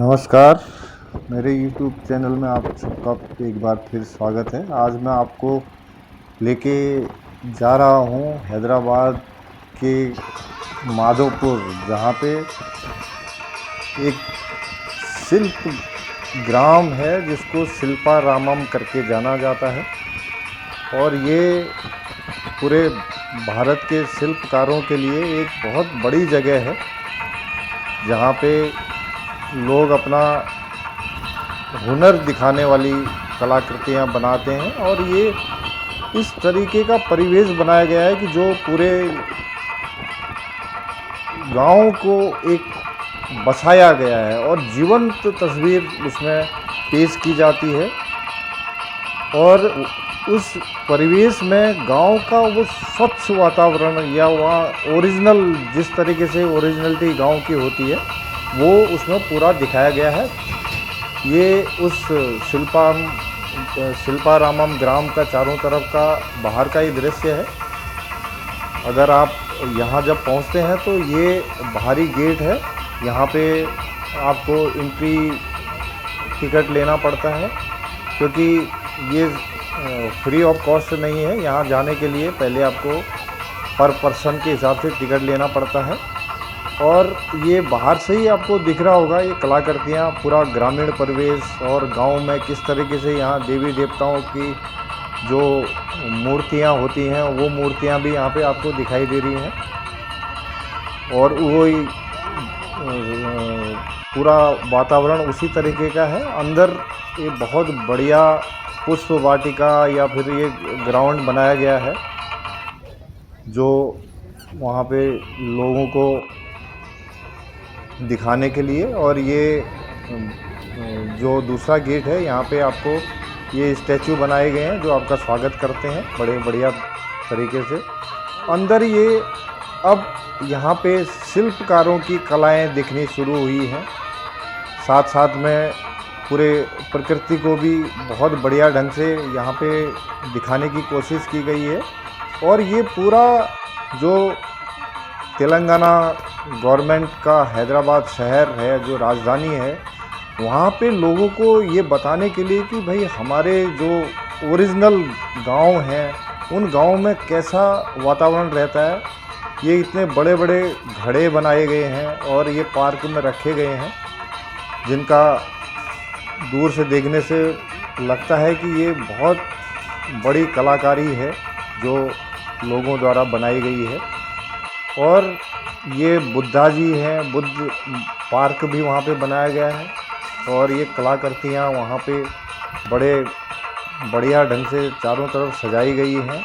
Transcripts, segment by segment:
नमस्कार। मेरे YouTube channel में आप सबका एक बार फिर स्वागत है। आज मैं आपको लेके जा रहा हूँ हैदराबाद के माधोपुर, जहाँ पे एक शिल्प ग्राम है जिसको शिल्पारामम करके जाना जाता है। और ये पूरे भारत के शिल्पकारों के लिए एक बहुत बड़ी जगह है, जहाँ पे लोग अपना हुनर दिखाने वाली कलाकृतियाँ बनाते हैं। और ये इस तरीके का परिवेश बनाया गया है कि जो पूरे गांव को एक बसाया गया है और जीवंत तस्वीर उसमें पेश की जाती है। और उस परिवेश में गांव का वो स्वच्छ वातावरण या वहाँ ओरिजिनल, जिस तरीके से ओरिजिनलिटी गांव की होती है, वो उसमें पूरा दिखाया गया है। ये उस शिल्पारामम ग्राम का चारों तरफ का बाहर का ही दृश्य है। अगर आप यहाँ जब पहुँचते हैं तो ये बाहरी गेट है। यहाँ पे आपको एंट्री टिकट लेना पड़ता है, क्योंकि ये फ्री ऑफ कॉस्ट नहीं है। यहाँ जाने के लिए पहले आपको पर पर्सन के हिसाब से टिकट लेना पड़ता है। और ये बाहर से ही आपको दिख रहा होगा ये कलाकृतियाँ, पूरा ग्रामीण परिवेश और गांव में किस तरीके से यहाँ देवी देवताओं की जो मूर्तियाँ होती हैं, वो मूर्तियाँ भी यहाँ पे आपको दिखाई दे रही हैं। और वही पूरा वातावरण उसी तरीके का है। अंदर ये बहुत बढ़िया पुष्प वाटिका या फिर ये ग्राउंड बनाया गया है, जो वहाँ पे लोगों को दिखाने के लिए। और ये जो दूसरा गेट है, यहाँ पे आपको ये स्टैचू बनाए गए हैं जो आपका स्वागत करते हैं बड़े बढ़िया तरीके से। अंदर ये अब यहाँ पे शिल्पकारों की कलाएं दिखनी शुरू हुई हैं। साथ साथ में पूरे प्रकृति को भी बहुत बढ़िया ढंग से यहाँ पे दिखाने की कोशिश की गई है। और ये पूरा जो तेलंगाना गवर्नमेंट का हैदराबाद शहर है, जो राजधानी है, वहाँ पे लोगों को ये बताने के लिए कि भाई हमारे जो ओरिजिनल गांव हैं, उन गांव में कैसा वातावरण रहता है। ये इतने बड़े बड़े घड़े बनाए गए हैं और ये पार्क में रखे गए हैं, जिनका दूर से देखने से लगता है कि ये बहुत बड़ी कलाकारी है जो लोगों द्वारा बनाई गई है। और ये बुद्धा जी हैं, बुद्ध पार्क भी वहाँ पे बनाया गया है। और ये कलाकृतियाँ वहाँ पे बड़े बढ़िया ढंग से चारों तरफ सजाई गई हैं।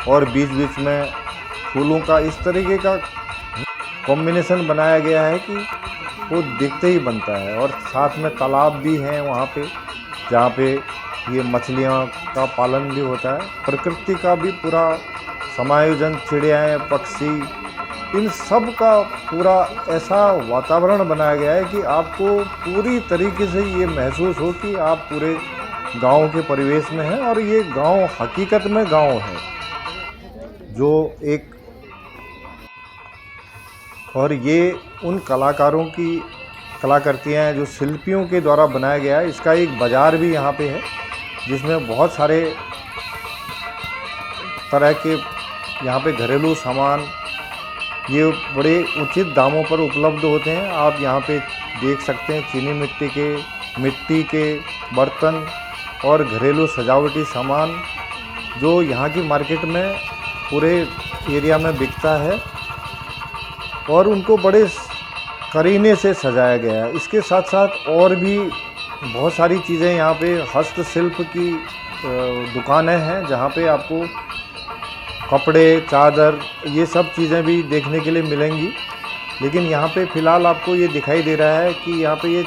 और बीच बीच में फूलों का इस तरीके का कॉम्बिनेशन बनाया गया है कि वो दिखते ही बनता है। और साथ में तालाब भी हैं वहाँ पे, जहाँ पे ये मछलियाँ का पालन भी होता है। प्रकृति का भी पूरा समायोजन, चिड़ियाँ, पक्षी, इन सब का पूरा ऐसा वातावरण बनाया गया है कि आपको पूरी तरीके से ये महसूस हो कि आप पूरे गांव के परिवेश में हैं। और ये गांव हकीकत में गांव है, जो एक, और ये उन कलाकारों की कलाकृतियाँ हैं जो शिल्पियों के द्वारा बनाया गया है। इसका एक बाज़ार भी यहाँ पे है, जिसमें बहुत सारे तरह के यहाँ पे घरेलू सामान ये बड़े उचित दामों पर उपलब्ध होते हैं। आप यहाँ पे देख सकते हैं चीनी मिट्टी के बर्तन और घरेलू सजावटी सामान, जो यहाँ की मार्केट में पूरे एरिया में बिकता है। और उनको बड़े करीने से सजाया गया है। इसके साथ साथ और भी बहुत सारी चीज़ें यहाँ पे हस्तशिल्प की दुकानें हैं, जहाँ पे आपको कपड़े, चादर, ये सब चीज़ें भी देखने के लिए मिलेंगी। लेकिन यहाँ पे फ़िलहाल आपको ये दिखाई दे रहा है कि यहाँ पे ये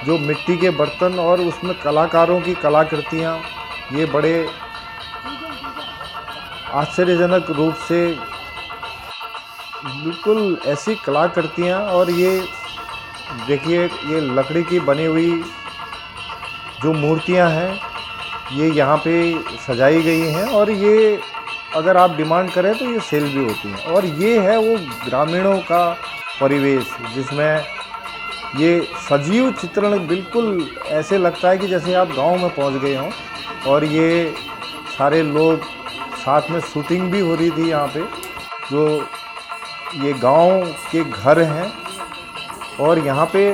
जो मिट्टी के बर्तन और उसमें कलाकारों की कलाकृतियाँ, ये बड़े आश्चर्यजनक रूप से बिल्कुल ऐसी कलाकृतियाँ। और ये देखिए, ये लकड़ी की बनी हुई जो मूर्तियाँ हैं, ये यहाँ पे सजाई गई हैं। और ये अगर आप डिमांड करें तो ये सेल भी होती हैं। और ये है वो ग्रामीणों का परिवेश, जिसमें ये सजीव चित्रण बिल्कुल ऐसे लगता है कि जैसे आप गांव में पहुंच गए हों। और ये सारे लोग साथ में शूटिंग भी हो रही थी यहाँ पे। जो ये गांव के घर हैं और यहाँ पे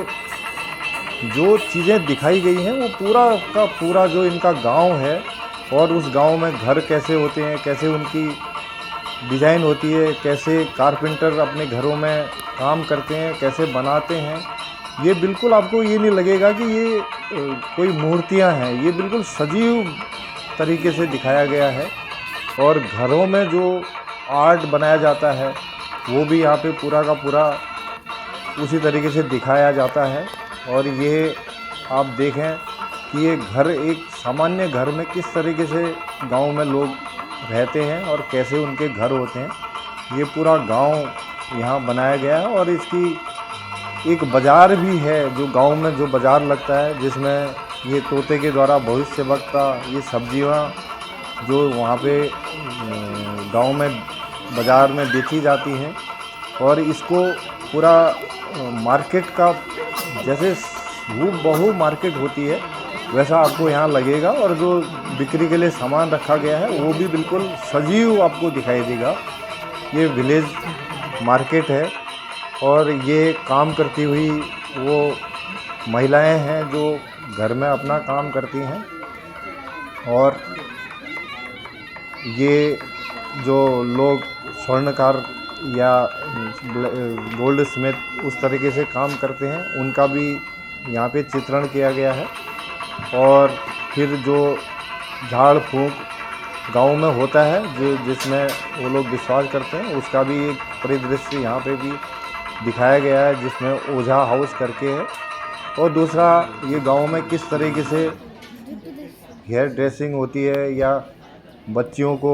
जो चीज़ें दिखाई गई हैं वो पूरा का पूरा जो इनका गांव है और उस गांव में घर कैसे होते हैं, कैसे उनकी डिज़ाइन होती है, कैसे कारपेंटर अपने घरों में काम करते हैं, कैसे बनाते हैं। ये बिल्कुल आपको ये नहीं लगेगा कि ये कोई मूर्तियां हैं, ये बिल्कुल सजीव तरीके से दिखाया गया है। और घरों में जो आर्ट बनाया जाता है वो भी यहाँ पे पूरा का पूरा उसी तरीके से दिखाया जाता है। और ये आप देखें कि ये घर एक सामान्य घर में किस तरीके से गांव में लोग रहते हैं और कैसे उनके घर होते हैं, ये पूरा गांव यहाँ बनाया गया है। और इसकी एक बाज़ार भी है, जो गांव में जो बाज़ार लगता है जिसमें ये तोते के द्वारा भविष्यवक्ता ये सब्जियाँ जो वहाँ पे गांव में बाज़ार में बेची जाती हैं। और इसको पूरा मार्केट का जैसे हूबहू मार्केट होती है वैसा आपको यहाँ लगेगा। और जो बिक्री के लिए सामान रखा गया है वो भी बिल्कुल सजीव आपको दिखाई देगा। ये विलेज मार्केट है और ये काम करती हुई वो महिलाएं हैं जो घर में अपना काम करती हैं। और ये जो लोग स्वर्णकार या गोल्ड स्मिथ उस तरीके से काम करते हैं उनका भी यहाँ पे चित्रण किया गया है। और फिर जो झाड़ फूंक गांव में होता है जो जिसमें वो लोग विश्वास करते हैं उसका भी एक परिदृश्य यहाँ पे भी दिखाया गया है जिसमें ओझा हाउस करके है। और दूसरा ये गांव में किस तरीके से हेयर ड्रेसिंग होती है या बच्चियों को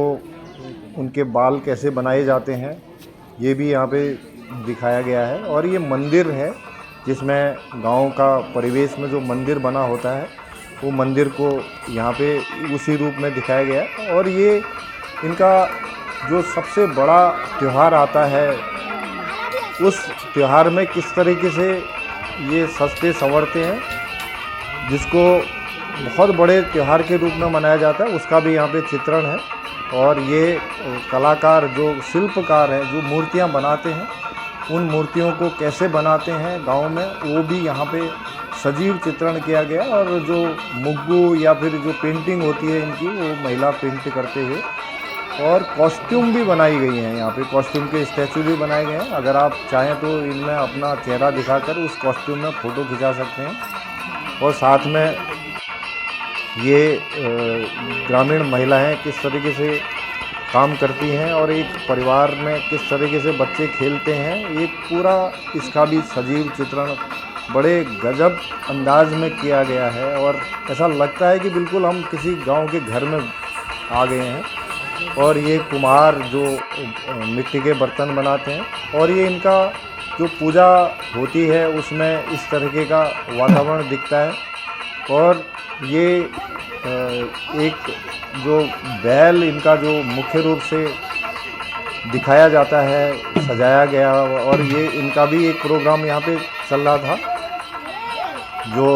उनके बाल कैसे बनाए जाते हैं ये भी यहाँ पे दिखाया गया है। और ये मंदिर है जिसमें गांव का परिवेश में जो मंदिर बना होता है वो मंदिर को यहाँ पे उसी रूप में दिखाया गया है। और ये इनका जो सबसे बड़ा त्यौहार आता है उस त्यौहार में किस तरीके से ये सजते संवरते हैं, जिसको बहुत बड़े त्यौहार के रूप में मनाया जाता है, उसका भी यहाँ पे चित्रण है। और ये कलाकार जो शिल्पकार हैं जो मूर्तियाँ बनाते हैं उन मूर्तियों को कैसे बनाते हैं गांव में वो भी यहाँ पे सजीव चित्रण किया गया। और जो मुग्गू या फिर जो पेंटिंग होती है इनकी वो महिला पेंट करते हुए। और कॉस्ट्यूम भी बनाई गई हैं, यहाँ पे कॉस्ट्यूम के स्टैचू भी बनाए गए हैं। अगर आप चाहें तो इनमें अपना चेहरा दिखाकर उस कॉस्ट्यूम में फ़ोटो खिंचा सकते हैं। और साथ में ये ग्रामीण महिलाएं किस तरीके से काम करती हैं और एक परिवार में किस तरीके से बच्चे खेलते हैं, ये पूरा इसका भी सजीव चित्रण बड़े गजब अंदाज में किया गया है। और ऐसा लगता है कि बिल्कुल हम किसी गांव के घर में आ गए हैं। और ये कुम्हार जो मिट्टी के बर्तन बनाते हैं और ये इनका जो पूजा होती है उसमें इस तरीके का वातावरण दिखता है। और ये एक जो बैल इनका जो मुख्य रूप से दिखाया जाता है सजाया गया। और ये इनका भी एक प्रोग्राम यहाँ पे चल रहा था जो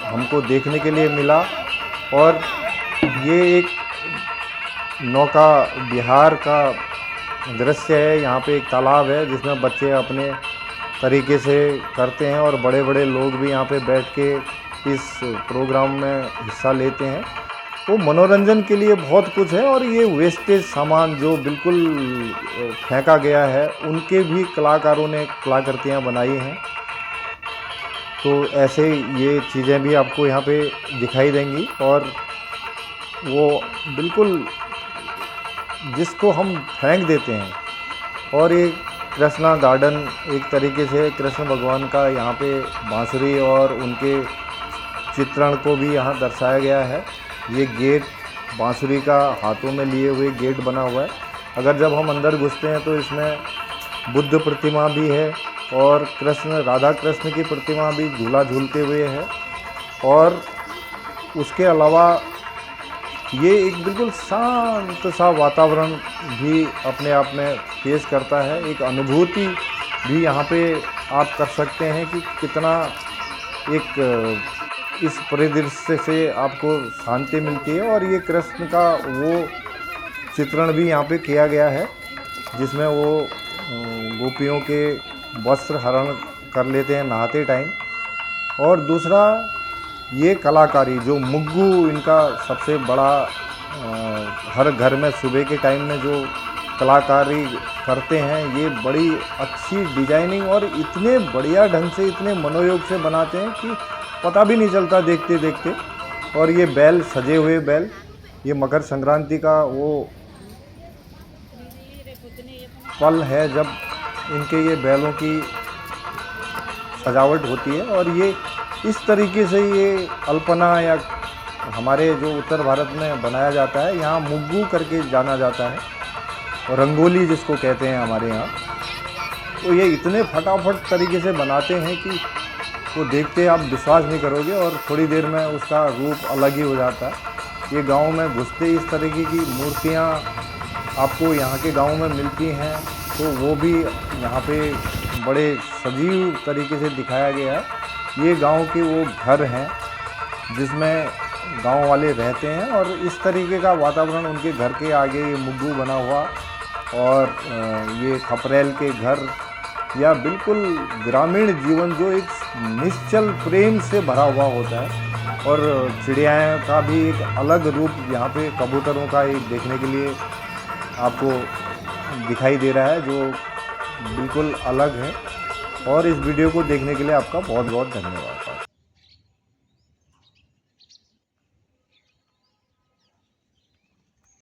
हमको देखने के लिए मिला। और ये एक नौका विहार का दृश्य है, यहाँ पे एक तालाब है जिसमें बच्चे अपने तरीके से करते हैं और बड़े बड़े लोग भी यहाँ पे बैठ के इस प्रोग्राम में हिस्सा लेते हैं। वो मनोरंजन के लिए बहुत कुछ है। और ये वेस्टेज सामान जो बिल्कुल फेंका गया है उनके भी कलाकारों ने कलाकृतियाँ बनाई हैं। तो ऐसे ये चीज़ें भी आपको यहाँ पे दिखाई देंगी। और वो बिल्कुल जिसको हम फेंक देते हैं। और ये कृष्णा गार्डन एक तरीके से कृष्ण भगवान का यहाँ पे बांसुरी और उनके चित्रण को भी यहाँ दर्शाया गया है। ये गेट बांसुरी का हाथों में लिए हुए गेट बना हुआ है। अगर जब हम अंदर घुसते हैं तो इसमें बुद्ध प्रतिमा भी है और राधा कृष्ण की प्रतिमा भी झूला झूलते हुए है। और उसके अलावा ये एक बिल्कुल शांत सा वातावरण भी अपने आप में पेश करता है। एक अनुभूति भी यहाँ पे आप कर सकते हैं कि कितना एक इस परिदृश्य से आपको शांति मिलती है। और ये कृष्ण का वो चित्रण भी यहाँ पे किया गया है जिसमें वो गोपियों के वस्त्र हरण कर लेते हैं नहाते टाइम। और दूसरा ये कलाकारी जो मुग्गू इनका सबसे बड़ा हर घर में सुबह के टाइम में जो कलाकारी करते हैं, ये बड़ी अच्छी डिजाइनिंग और इतने बढ़िया ढंग से इतने मनोयोग से बनाते हैं कि पता भी नहीं चलता देखते देखते। और ये बैल सजे हुए बैल, ये मकर संक्रांति का वो पल है जब इनके ये बैलों की सजावट होती है। और ये इस तरीके से ये अल्पना या हमारे जो उत्तर भारत में बनाया जाता है, यहाँ मुग्गू करके जाना जाता है, और रंगोली जिसको कहते हैं हमारे यहाँ। तो ये इतने फटाफट तरीके से बनाते हैं कि वो देखते आप विश्वास नहीं करोगे, और थोड़ी देर में उसका रूप अलग ही हो जाता है। ये गांव में घुसते इस तरीके की मूर्तियाँ आपको यहाँ के गांव में मिलती हैं, तो वो भी यहाँ पे बड़े सजीव तरीके से दिखाया गया है। ये गांव के वो घर हैं जिसमें गांव वाले रहते हैं, और इस तरीके का वातावरण उनके घर के आगे ये मुग्गू बना हुआ, और ये खपरेल के घर या बिल्कुल ग्रामीण जीवन जो एक निश्चल प्रेम से भरा हुआ होता है। और चिड़ियाँ का भी एक अलग रूप यहाँ पे कबूतरों का एक देखने के लिए आपको दिखाई दे रहा है जो बिल्कुल अलग है। और इस वीडियो को देखने के लिए आपका बहुत बहुत धन्यवाद।